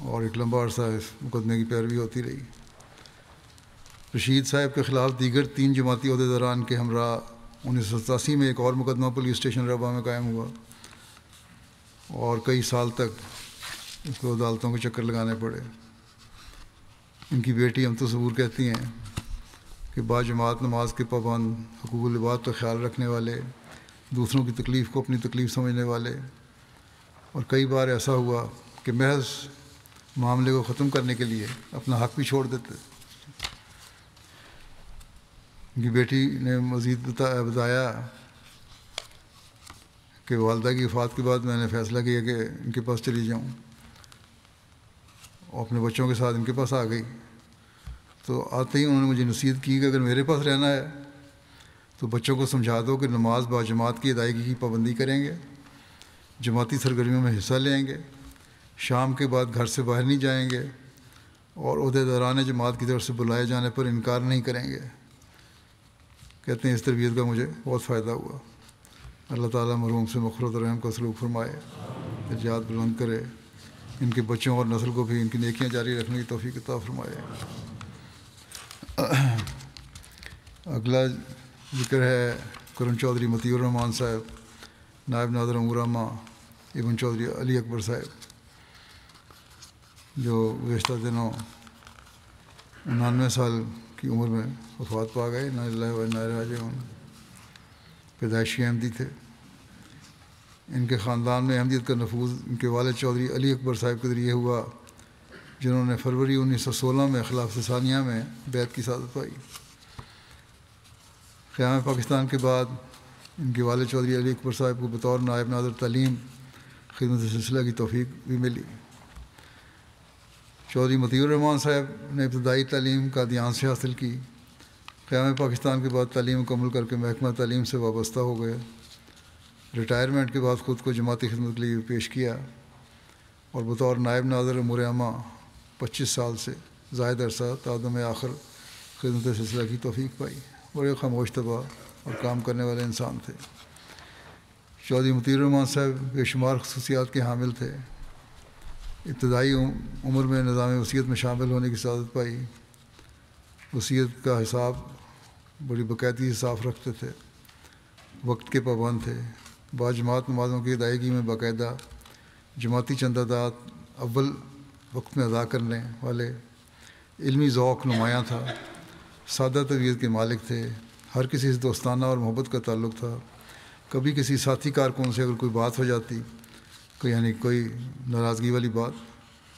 اور ایک لمبا عرصہ اس مقدمے کی پیروی ہوتی رہی۔ رشید صاحب کے خلاف دیگر 3 جماعتی عہدیداران کے ہمراہ 1987 میں ایک اور مقدمہ پولیس اسٹیشن ربا میں قائم ہوا، اور کئی سال تک اس کو عدالتوں کے چکر لگانے پڑے۔ ان کی بیٹی امت صبور کہتی ہیں کہ با جماعت نماز کے پابند، حقوق العباد کا خیال رکھنے والے، دوسروں کی تکلیف کو اپنی تکلیف سمجھنے والے، اور کئی بار ایسا ہوا کہ محض معاملے کو ختم کرنے کے لیے اپنا حق بھی چھوڑ دیتے۔ ان کی بیٹی نے مزید بتایا کہ والدہ کی وفات کے بعد میں نے فیصلہ کیا کہ ان کے پاس چلی جاؤں، اور اپنے بچوں کے ساتھ ان کے پاس آ گئی۔ تو آتے ہی انہوں نے مجھے نصیحت کی کہ اگر میرے پاس رہنا ہے تو بچوں کو سمجھا دو کہ نماز با جماعت کی ادائیگی کی پابندی کریں گے، جماعتی سرگرمیوں میں حصہ لیں گے، شام کے بعد گھر سے باہر نہیں جائیں گے، اور عہدیداران جماعت کی طرف سے بلائے جانے پر انکار نہیں کریں گے۔ کہتے ہیں اس تربیت کا مجھے بہت فائدہ ہوا۔ اللہ تعالیٰ مرحوم سے مغفرت و رحم کا سلوک فرمائے، درجات بلند کرے، ان کے بچوں اور نسل کو بھی ان کی نیکیاں جاری رکھنے کی توفیق عطا فرمائے۔ اگلا ذکر ہے کرن چودھری مطیع الرحمان صاحب، نائب نادر امور عامہ ابن چودھری علی اکبر صاحب، جو گزشتہ دنوں 99 سال کی عمر میں وفات پا گئے۔ انا للہ و انا الیہ راجعون۔ پیدائشی احمدی تھے۔ ان کے خاندان میں احمدیت کا نفوذ ان کے والد چودھری علی اکبر صاحب کے ذریعے ہوا، جنہوں نے فروری 1916 میں خلافت ثانیہ میں بیعت کی سعادت پائی۔ قیام پاکستان کے بعد ان کے والد چودھری علی اکبر صاحب کو بطور نائب نادر تعلیم خدمت سلسلہ کی توفیق بھی ملی۔ چودھری مطیع الرحمان صاحب نے ابتدائی تعلیم قادیان سے حاصل کی۔ قیام پاکستان کے بعد تعلیم مکمل کر کے محکمہ تعلیم سے وابستہ ہو گئے۔ ریٹائرمنٹ کے بعد خود کو جماعتی خدمت کے لیے پیش کیا، اور بطور نائب ناظر امور عامہ 25 سال سے زائد عرصہ تعدم آخر خدمت سلسلہ کی توفیق پائی۔ بڑے خاموش طبع اور کام کرنے والے انسان تھے۔ چودھری مطیع الرحمان صاحب بے شمار خصوصیات کے حامل تھے۔ ابتدائی عمر میں نظام وصیت میں شامل ہونے کی سعادت پائی۔ وصیت کا حساب بڑی باقاعدگی سے صاف رکھتے تھے، وقت کے پابند تھے، با جماعت نمازوں کی ادائیگی میں باقاعدہ جماعتی چندہ اول وقت میں ادا کرنے والے، علمی ذوق نمایاں تھا، سادہ طبیعت کے مالک تھے، ہر کسی سے دوستانہ اور محبت کا تعلق تھا۔ کبھی کسی ساتھی کارکن سے اگر کوئی بات ہو جاتی، کوئی ناراضگی والی بات،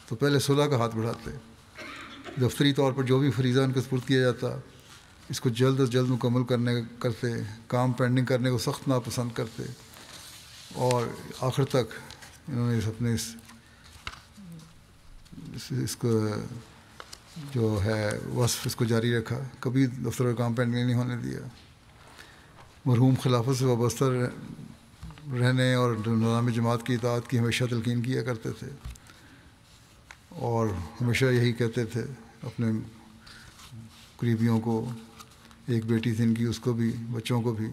تو پہلے صلح کا ہاتھ بڑھاتے۔ دفتری طور پر جو بھی فریضہ ان کو سپرد کیا جاتا، اس کو جلد از جلد مکمل کرتے، کام پینڈنگ کرنے کو سخت ناپسند کرتے، اور آخر تک انہوں نے اپنے اس کو جو ہے وصف اس کو جاری رکھا، کبھی دفتر کا کام پینڈنگ نہیں ہونے دیا۔ مرحوم خلافت سے وابستہ رہنے اور نظام جماعت کی اطاعت کی ہمیشہ تلقین کیا کرتے تھے، اور ہمیشہ یہی کہتے تھے اپنے قریبیوں کو، ایک بیٹی تھی ان کی، اس کو بھی، بچوں کو بھی،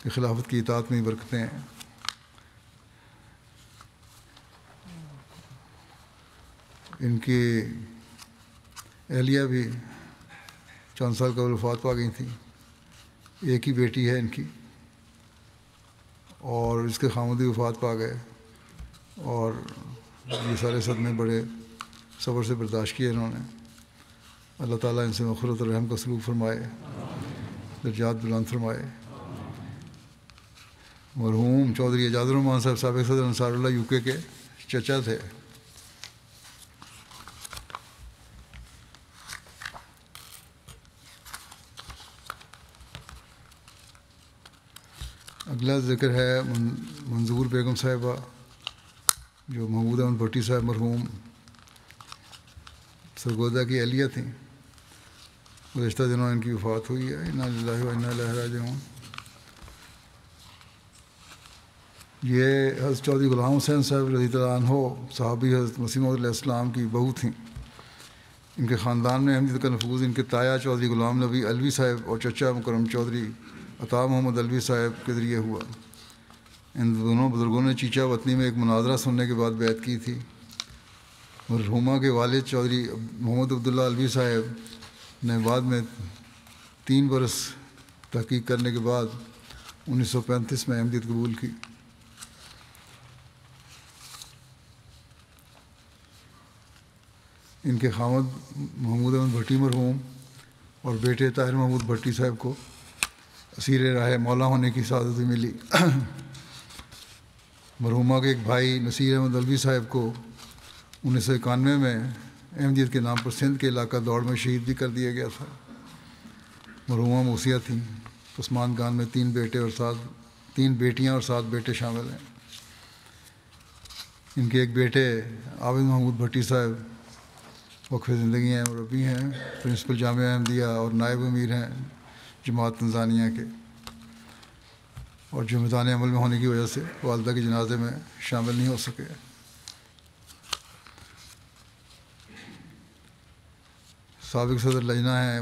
کہ خلافت کی اطاعت میں برکتیں ہیں۔ ان کی اہلیہ بھی چند سال قبل وفات پا گئی تھیں۔ ایک ہی بیٹی ہے ان کی، اور اس کے خامد وفات پا گئے، اور یہ سارے صدمے بڑے صبر سے برداشت کیے انہوں نے۔ اللہ تعالیٰ ان سے مغفرت اور رحم کا سلوک فرمائے، درجات بلند فرمائے۔ مرحوم چودھری اعجاز الرحمان صاحب سابق صدر انصار اللہ یو کے چچا تھے۔ اگلا ذکر ہے منظور بیگم صاحبہ جو محمود احمد بھٹی صاحب مرحوم سرگودا کی اہلیہ تھیں. گزشتہ دنوں ان کی وفات ہوئی ہے. انا للہ و انا الیہ راجعون. یہ حضرت چودھری غلام حسین صاحب رضی اللہ عنہ صحابی حضرت مسیح موعود علیہ السلام کی بہو تھیں. ان کے خاندان میں احمدیت کا نفوذ ان کے تایا چودھری غلام نبی علوی صاحب اور چچا مکرم چودھری عطا محمد علوی صاحب کے ذریعے ہوا. ان دونوں بزرگوں نے چیچا وطنی میں ایک مناظرہ سننے کے بعد بیعت کی تھی. مرحومہ کے والد چودھری محمد عبداللہ علوی صاحب نے بعد میں 3 برس تحقیق کرنے کے بعد 1935 میں احمدیت قبول کی. ان کے خامد محمود احمد بھٹی مرحوم اور بیٹے طاہر محمود بھٹی صاحب کو اسیر راہ مولا ہونے کی سعادت بھی ملی. مرحومہ کے ایک بھائی نصیر احمد علوی صاحب کو 1991 میں احمدیت کے نام پر سندھ کے علاقہ دوڑ میں شہید بھی کر دیا گیا تھا. مرحومہ موسیہ تھیں. عثمان خان میں 3 بیٹیاں اور 7 بیٹے شامل ہیں. ان کے ایک بیٹے عابد محمود بھٹی صاحب وقف زندگی ہیں، مربی ہیں، پرنسپل جامعہ احمدیہ اور نائب امیر ہیں جماعت تنزانیہ کے، اور جو میدان عمل میں ہونے کی وجہ سے والدہ کے جنازے میں شامل نہیں ہو سکے. سابق صدر لجنہ ہیں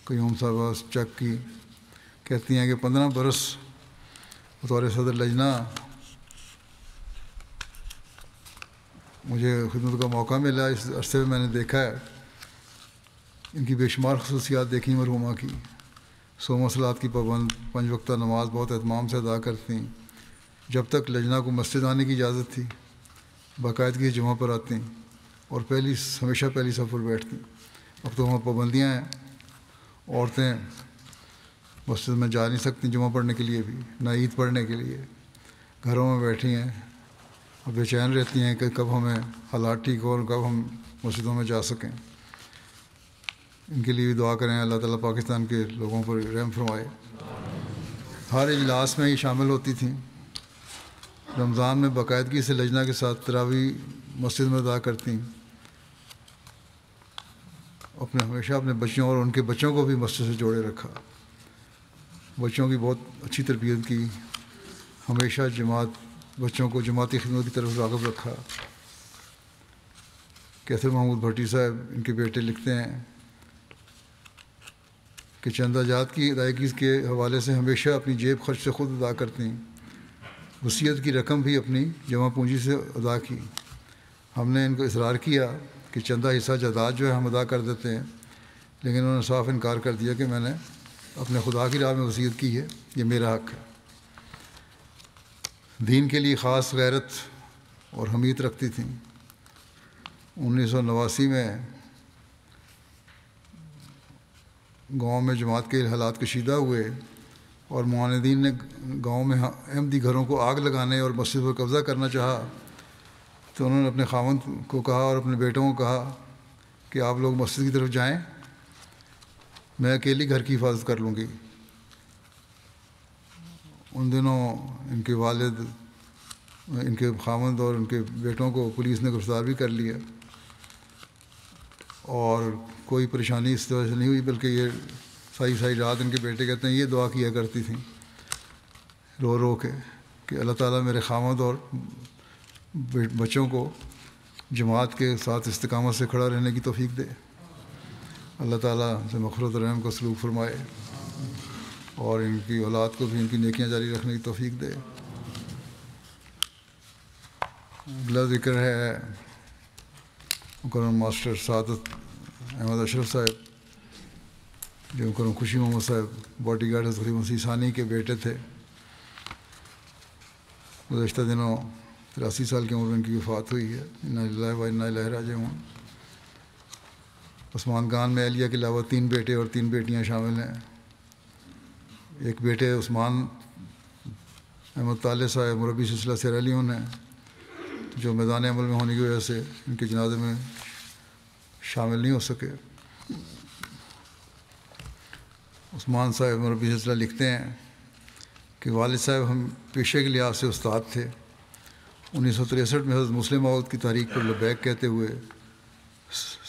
قیوم صاحبہ چک کی، کہتی ہیں کہ 15 برس بطور صدر لجنہ مجھے خدمت کا موقع ملا. اس عرصے میں نے دیکھا ہے ان کی بے شمار خصوصیات دیکھی. مرحومہ کی صوم صلات کی پابند، 5 وقتہ نماز بہت اہتمام سے ادا کرتیں. جب تک لجنہ کو مسجد آنے کی اجازت تھی باقاعدگی جمعہ پر آتیں اور ہمیشہ پہلی صف پر بیٹھتیں. اب تو وہاں پابندیاں ہیں، عورتیں مسجد میں جا نہیں سکتی جمعہ پڑھنے کے لیے بھی، نہ عید پڑھنے کے لیے. گھروں میں بیٹھی ہیں اور بے چین رہتی ہیں کہ کب ہمیں حالات ٹھیک ہو اور کب ہم مسجدوں میں جا سکیں. ان کے لیے بھی دعا کریں، اللہ تعالیٰ پاکستان کے لوگوں پر رحم فرمائے. ہر اجلاس میں یہ شامل ہوتی تھیں. رمضان میں باقاعدگی سے لجنہ کے ساتھ تراویح مسجد میں ادا کرتیں. ہمیشہ اپنے بچوں اور ان کے بچوں کو بھی مسجد سے جوڑے رکھا. بچوں کی بہت اچھی تربیت کی. ہمیشہ بچوں کو جماعتی خدمت کی طرف راغب رکھا. کیسر محمود بھٹی صاحب ان کے بیٹے لکھتے ہیں کہ چندہ جات کی ادائیگی کے حوالے سے ہمیشہ اپنی جیب خرچ سے خود ادا کرتیں. وصیت کی رقم بھی اپنی جمع پونجی سے ادا کی. ہم نے ان کو اصرار کیا کہ چندہ حصہ جائیداد جو ہے ہم ادا کر دیتے ہیں، لیکن انہوں نے صاف انکار کر دیا کہ میں نے اپنے خدا کی راہ میں وصیت کی ہے، یہ میرا حق ہے. دین کے لیے خاص غیرت اور حمیت رکھتی تھیں. 1989 میں گاؤں میں جماعت کے حالات کشیدہ ہوئے اور معاندین نے گاؤں میں احمدی گھروں کو آگ لگانے اور مسجد پر قبضہ کرنا چاہا تو انہوں نے اپنے خاوند کو کہا اور اپنے بیٹوں کو کہا کہ آپ لوگ مسجد کی طرف جائیں، میں اکیلی گھر کی حفاظت کر لوں گی. ان دنوں ان کے والد، ان کے خاوند اور ان کے بیٹوں کو پولیس نے گرفتار بھی کر لیا، اور کوئی پریشانی اس طرح سے نہیں ہوئی، بلکہ یہ ساری رات ان کے بیٹے کہتے ہیں یہ دعا کیا کرتی تھیں رو رو کے کہ اللہ تعالیٰ میرے خاوند اور بچوں کو جماعت کے ساتھ استقامت سے کھڑا رہنے کی توفیق دے. اللہ تعالیٰ سے مغفرت و رحم کو سلوک فرمائے اور ان کی اولاد کو بھی ان کی نیکیاں جاری رکھنے کی توفیق دے. اگلا ذکر ہے مکرم ماسٹر سعادت احمد اشرف صاحب جو مکرم خوشی محمد صاحب باڈی گارڈ حضرت مسیح ثانی کے بیٹے تھے. گزشتہ دنوں 83 سال کی عمر میں ان کی وفات ہوئی ہے. انا للہ و انا الیہ راجعون. عثمان خان میں اہلیہ کے علاوہ 3 بیٹے اور 3 بیٹیاں شامل ہیں. ایک بیٹے عثمان احمد طالع صاحب مربی سلسلہ سیرا لیون ہیں جو میدان عمل میں ہونے کی وجہ سے ان کے جنازے میں شامل نہیں ہو سکے. عثمان صاحب مربی سلسلہ لکھتے ہیں کہ والد صاحب ہم پیشے کے لحاظ سے استاد تھے۔ 1963 میں حضرت مسلم موعود کی تحریک پر لبیک کہتے ہوئے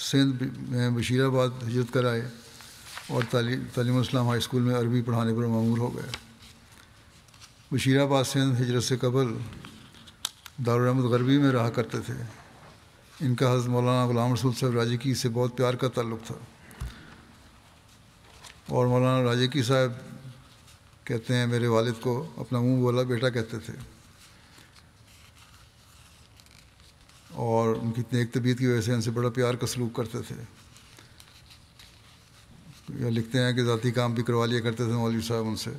سندھ میں بشیر آباد ہجرت کر آئے اور تعلیم الاسلام ہائی اسکول میں عربی پڑھانے پر مأمور ہو گئے۔ بشیر آباد سندھ ہجرت سے قبل دارالرحمت غربی میں رہا کرتے تھے۔ ان کا حضرت مولانا غلام رسول صاحب راجکی سے بہت پیار کا تعلق تھا، اور مولانا راجکی صاحب کہتے ہیں میرے والد کو اپنا منہ بولا بیٹا کہتے تھے، اور ان کی نیک طبیعت کی وجہ سے ان سے بڑا پیار کا سلوک کرتے تھے۔ یا لکھتے ہیں کہ ذاتی کام بھی کروا لیا کرتے تھے مولوی صاحب ان سے۔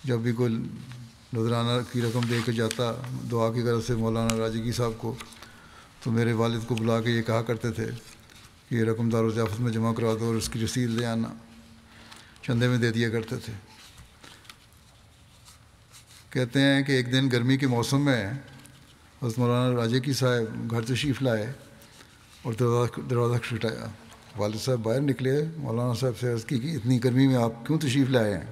جب بھی کوئی نذرانہ کی رقم دے کے جاتا دعا کی غرض سے مولانا راجکی صاحب کو، تو میرے والد کو بلا کے یہ کہا کرتے تھے کہ یہ رقم دارالضیافت میں جمع کرا دو اور اس کی رسید لے آنا، چندے میں دے دیا کرتے تھے۔ کہتے ہیں کہ ایک دن گرمی کے موسم میں حضرت مولانا راجکی صاحب گھر تشریف لائے اور دروازہ کھٹکھٹایا۔ والد صاحب باہر نکلے، مولانا صاحب سے عرض کی کہ اتنی گرمی میں آپ کیوں تشریف لائے ہیں؟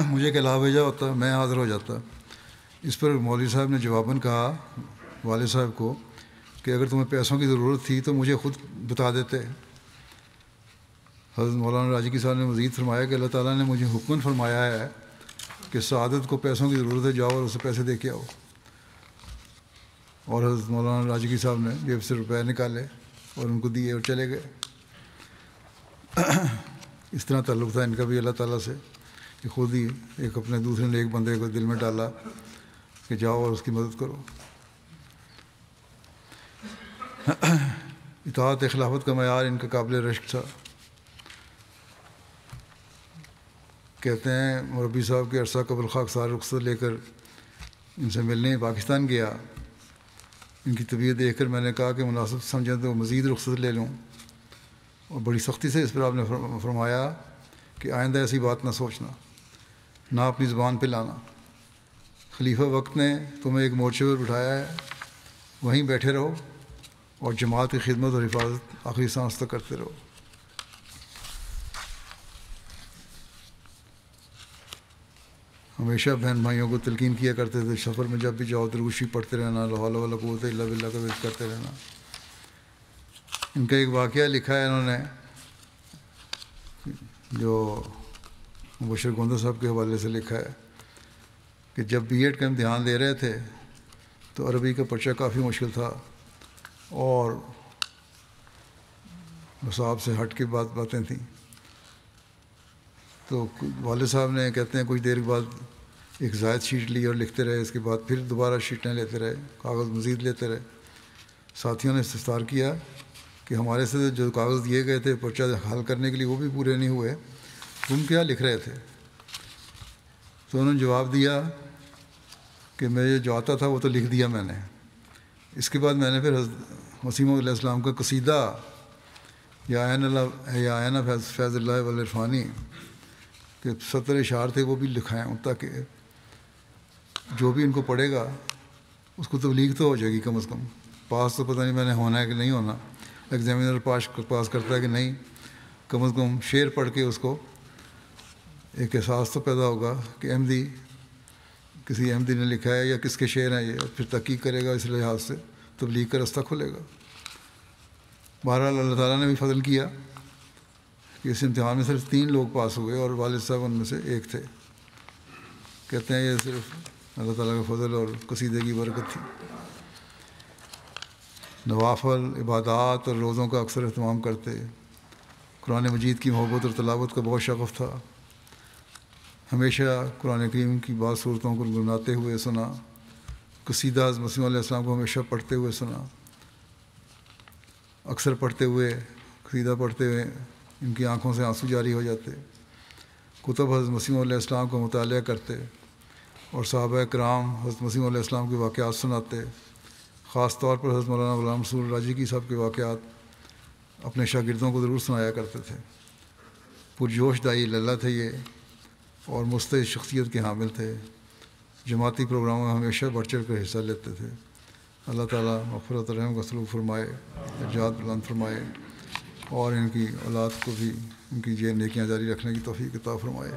مجھے کہلا بھیجا ہوتا، میں حاضر ہو جاتا۔ اس پر مولوی صاحب نے جواباً کہا والد صاحب کو کہ اگر تمہیں پیسوں کی ضرورت تھی تو مجھے خود بتا دیتے۔ حضرت مولانا راجکی صاحب نے مزید فرمایا کہ اللہ تعالیٰ نے مجھے حکماً فرمایا ہے کہ سعادت کو پیسوں کی ضرورت ہے، جاؤ اور اسے پیسے دے کے آؤ۔ اور حضرت مولانا راجکی صاحب نے جیب سے روپے نکالے اور ان کو دیے اور چلے گئے۔ اس طرح تعلق تھا ان کا بھی اللہ تعالیٰ سے کہ خود ہی ایک اپنے دوسرے نیک بندے کو دل میں ڈالا کہ جاؤ اور اس کی مدد کرو۔ اطاعت خلافت کا معیار ان کا قابل رشک تھا۔ کہتے ہیں مربی صاحب کے عرصہ قبل خاکسار رخصت لے کر ان سے ملنے پاکستان گیا۔ ان کی طبیعت دیکھ کر میں نے کہا کہ مناسب سمجھیں تو مزید رخصت لے لوں، اور بڑی سختی سے اس پر آپ نے فرمایا کہ آئندہ ایسی بات نہ سوچنا، نہ اپنی زبان پہ لانا۔ خلیفہ وقت نے تمہیں ایک مورچے پر بٹھایا ہے، وہیں بیٹھے رہو اور جماعت کی خدمت اور حفاظت آخری سانس تک کرتے رہو۔ ہمیشہ بہن بھائیوں کو تلقین کیا کرتے تھے سفر میں جب بھی جاؤ دروشی پڑھتے رہنا، لا حول ولا قوت الا باللہ کا ذکر کرتے رہنا۔ ان کا ایک واقعہ لکھا ہے انہوں نے جو مبشر گوندہ صاحب کے حوالے سے لکھا ہے کہ جب بی ایڈ کا امتحان دے رہے تھے تو عربی کا پرچہ کافی مشکل تھا اور نصاب سے ہٹ کے باتیں تھیں۔ تو والد صاحب نے کہتے ہیں کچھ دیر کے بعد ایک زائد شیٹ لی اور لکھتے رہے، اس کے بعد پھر دوبارہ شیٹیں لیتے رہے، کاغذ مزید لیتے رہے۔ ساتھیوں نے استفسار کیا کہ ہمارے سے جو کاغذ دیے گئے تھے پرچہ حل کرنے کے لیے وہ بھی پورے نہیں ہوئے، تم کیا لکھ رہے تھے؟ تو انہوں نے جواب دیا کہ میں جو آتا تھا وہ تو لکھ دیا میں نے۔ اس کے بعد میں نے پھر حضرت مسیح علیہ السلام کا قصیدہ یا عین فیض اللہ والعرفانی کہ 70 اشعار تھے وہ بھی لکھائے ہیں، تاکہ جو بھی ان کو پڑھے گا اس کو تبلیغ تو ہو جائے گی کم از کم۔ پاس تو پتہ نہیں میں نے ہونا ہے کہ نہیں ہونا، ایگزامینر پاس کرتا ہے کہ نہیں، کم از کم شعر پڑھ کے اس کو ایک احساس تو پیدا ہوگا کہ احمدی کسی احمدی نے لکھا ہے یا کس کے شعر ہیں یہ، اور پھر تحقیق کرے گا، اس لحاظ سے تبلیغ کا رستہ کھلے گا۔ بہرحال اللہ تعالیٰ نے بھی فضل کیا کہ اس امتحان میں صرف 3 لوگ پاس ہوئے اور والد صاحب ان میں سے ایک تھے۔ کہتے ہیں یہ صرف اللہ تعالیٰ کا فضل اور قصیدے کی برکت تھی۔ نوافل عبادات اور روزوں کا اکثر اہتمام کرتے، قرآن مجید کی محبت اور تلاوت کا بہت شغف تھا۔ ہمیشہ قرآن کریم کی بعض صورتوں کو گنگناتے ہوئے سنا، قصیدہ حضرت مسیح علیہ السلام کو ہمیشہ پڑھتے ہوئے سنا۔ اکثر پڑھتے ہوئے قصیدہ پڑھتے ہوئے ان کی آنکھوں سے آنسو جاری ہو جاتے۔ کتب حضرت مسیح علیہ السلام کا مطالعہ کرتے اور صحابہ کرام حضرت مسیح علیہ السلام کے واقعات سناتے۔ خاص طور پر حضرت مولانا غلام رسول راجکی صاحب کے واقعات اپنے شاگردوں کو ضرور سنایا کرتے تھے۔ پرجوش دائی للہ تھے یہ اور مستعد شخصیت کے حامل تھے۔ جماعتی پروگراموں میں ہمیشہ بڑھ چڑھ کر حصہ لیتے تھے۔ اللہ تعالیٰ مغفرت و رحم کا سلوک فرمائے، درجات بلند فرمائے، اور ان کی اولاد کو بھی ان کی یہ نیکیاں جاری رکھنے کی توفیق عطا فرمائے۔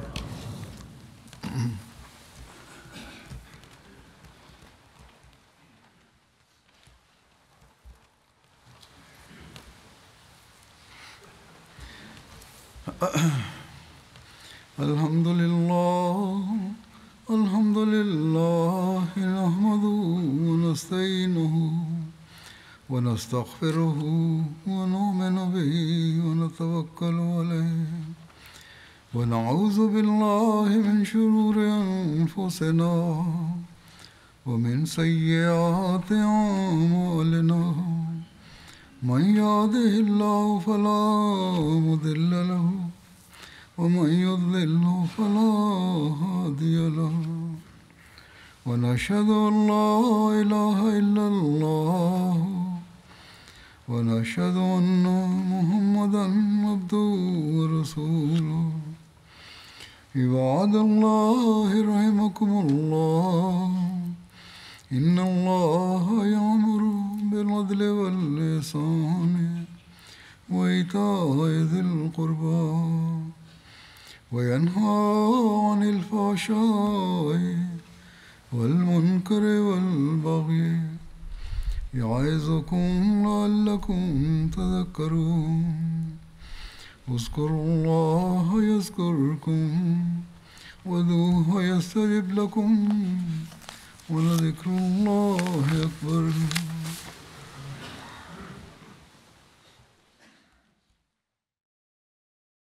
الحمد لله الحمد لله نحمده ونستعينه ونستغفره ونؤمن به ونتوكل عليه ونعوذ بالله من شرور أنفسنا ومن سيئات أعمالنا من يهده الله فلا مضل له ومن يضلل فلا هادي له ونشهد أن لا إله إلا الله ونشهد أن محمدا عبده ورسوله عباد الله رحمكم الله إن الله يأمر بالعدل والإحسان وإيتاء ذي القربى وينهى عن الفحشاء والمنكر والبغي يعظكم لعلكم تذكرون اذكروا الله يذكركم وادعوه يستجب لكم ولذكر الله أكبر